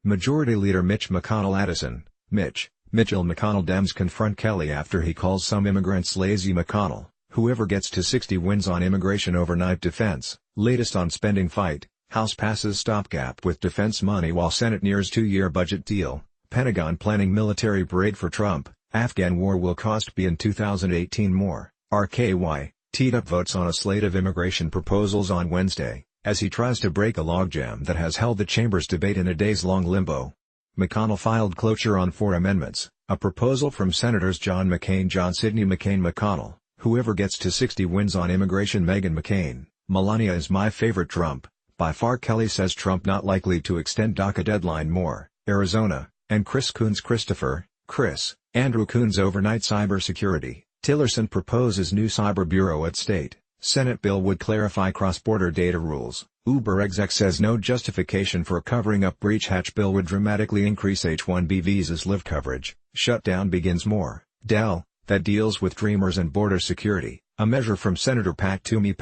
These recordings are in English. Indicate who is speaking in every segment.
Speaker 1: Majority Leader Mitch McConnellAddison, Mitchell McConnellDems confront Kelly after he calls some immigrants lazy. McConnell, whoever gets to 60 wins on immigration overnight. Defense, latest on spending fight, House passes stopgap with defense money while Senate nears two-year budget deal, Pentagon planning military parade for Trump, Afghan war will cost B in 2018 more, RKY, teed up votes on a slate of immigration proposals on Wednesday, as he tries to break a logjam that has held the chamber's debate in a days-long limbo. McConnell filed cloture on 4 amendments, a proposal from Senators John McCain, Sidney McCain. McConnell, whoever gets to 60 wins on immigration. Meghan McCain, Melania is my favorite. Trump, by far. Kelly says Trump not likely to extend DACA deadline. More, Arizona, and Chris Coons. Andrew Coons overnight cybersecurity. Tillerson proposes new cyber bureau at state. Senate bill would clarify cross-border data rules. Uber exec says no justification for covering up breach. Hatch bill would dramatically increase H-1B visas. Live coverage. Shutdown begins. More, Dell, that deals with Dreamers and border security. A measure from Senator Pat Toomey.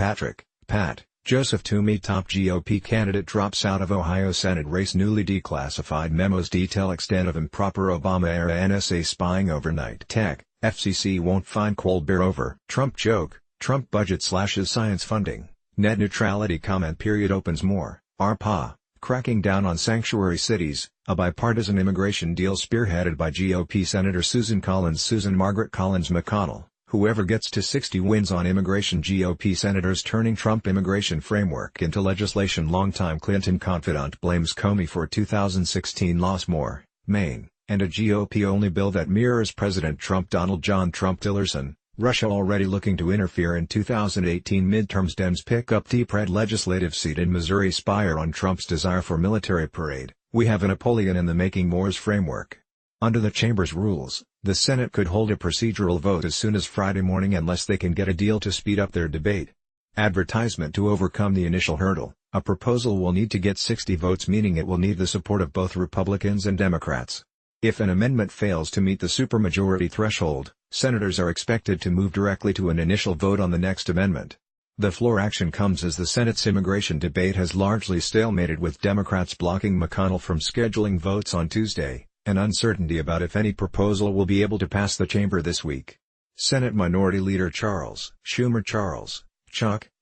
Speaker 1: Joseph Toomey, top GOP candidate, drops out of Ohio Senate race. Newly declassified memos detail extent of improper Obama-era NSA spying. Overnight tech, FCC won't fine Colbert over Trump joke. Trump budget slashes science funding. Net neutrality comment period opens. More, ARPA, cracking down on sanctuary cities, a bipartisan immigration deal spearheaded by GOP Senator Susan Margaret Collins. McConnell, whoever gets to 60 wins on immigration. GOP senators turning Trump immigration framework into legislation. Longtime Clinton confidant blames Comey for 2016 loss. More, Maine, and a GOP-only bill that mirrors President Trump. Donald John Trump. Tillerson, Russia already looking to interfere in 2018 midterms. Dems pick up deep red legislative seat in Missouri. Spire on Trump's desire for military parade. We have a Napoleon in the making. Moore's framework. Under the chamber's rules, the Senate could hold a procedural vote as soon as Friday morning unless they can get a deal to speed up their debate. Advertisement to overcome the initial hurdle. A proposal will need to get 60 votes, meaning it will need the support of both Republicans and Democrats. If an amendment fails to meet the supermajority threshold, senators are expected to move directly to an initial vote on the next amendment. The floor action comes as the Senate's immigration debate has largely stalemated, with Democrats blocking McConnell from scheduling votes on Tuesday, and uncertainty about if any proposal will be able to pass the chamber this week. Senate Minority Leader Chuck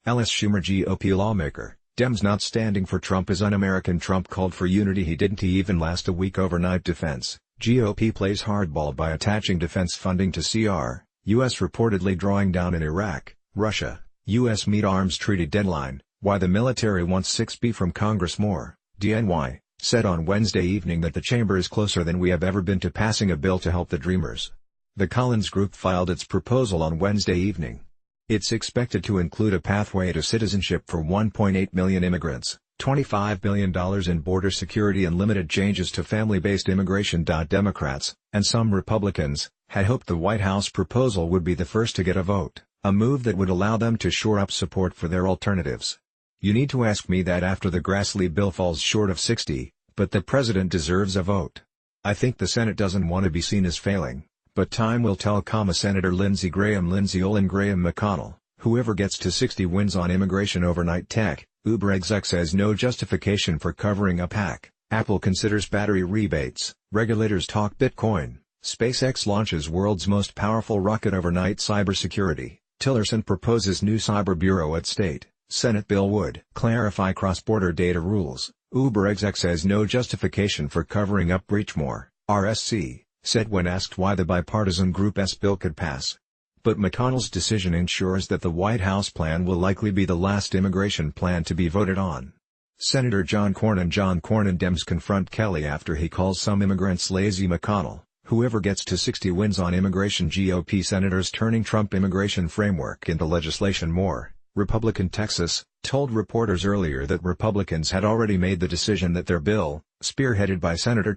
Speaker 1: Ellis Schumer, GOP lawmaker, Dems not standing for Trump is un-American. Trump called for unity. He didn't even last a week. Overnight defense, GOP plays hardball by attaching defense funding to CR, U.S. reportedly drawing down in Iraq, Russia, U.S. meet arms treaty deadline, why the military wants 6B from Congress. More, DNY, said on Wednesday evening that the chamber is closer than we have ever been to passing a bill to help the Dreamers. The Collins Group filed its proposal on Wednesday evening. It's expected to include a pathway to citizenship for 1.8 million immigrants, $25 billion in border security, and limited changes to family-based immigration. Democrats, and some Republicans, had hoped the White House proposal would be the first to get a vote, a move that would allow them to shore up support for their alternatives. You need to ask me that after the Grassley bill falls short of 60, but the president deserves a vote. I think the Senate doesn't want to be seen as failing, but time will tell. Senator Lindsey Graham. McConnell, whoever gets to 60 wins on immigration. Overnight tech, Uber exec says no justification for covering up hack. Apple considers battery rebates. Regulators talk Bitcoin. SpaceX launches world's most powerful rocket. Overnight cybersecurity, Tillerson proposes new cyber bureau at state. Senate bill would clarify cross-border data rules. Uber exec says no justification for covering up breach. More, RSC, said when asked why the bipartisan group's bill could pass. But McConnell's decision ensures that the White House plan will likely be the last immigration plan to be voted on. Senator John Cornyn. Dems confront Kelly after he calls some immigrants lazy. McConnell, whoever gets to 60 wins on immigration. GOP senators turning Trump immigration framework into legislation. More, Republican Texas, told reporters earlier that Republicans had already made the decision that their bill, spearheaded by Senator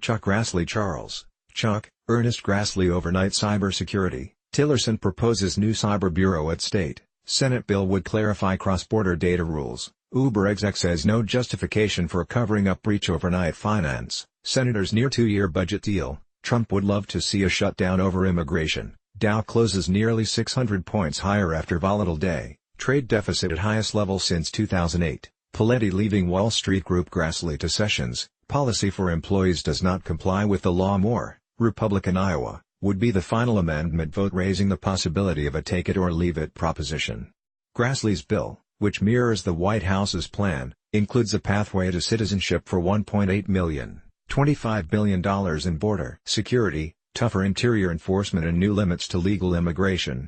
Speaker 1: Ernest Grassley. Overnight cybersecurity, Tillerson proposes new cyber bureau at state. Senate bill would clarify cross-border data rules. Uber exec says no justification for covering up breach. Overnight finance, senators near two-year budget deal. Trump would love to see a shutdown over immigration. Dow closes nearly 600 points higher after volatile day. Trade deficit at highest level since 2008. Paletti leaving Wall Street. Group Grassley to Sessions, Policy for employees does not comply with the law. More, Republican Iowa, would be the final amendment vote raising the possibility of a take-it-or-leave-it proposition. Grassley's bill, which mirrors the White House's plan, includes a pathway to citizenship for 1.8 million, $25 billion in border security, tougher interior enforcement and new limits to legal immigration.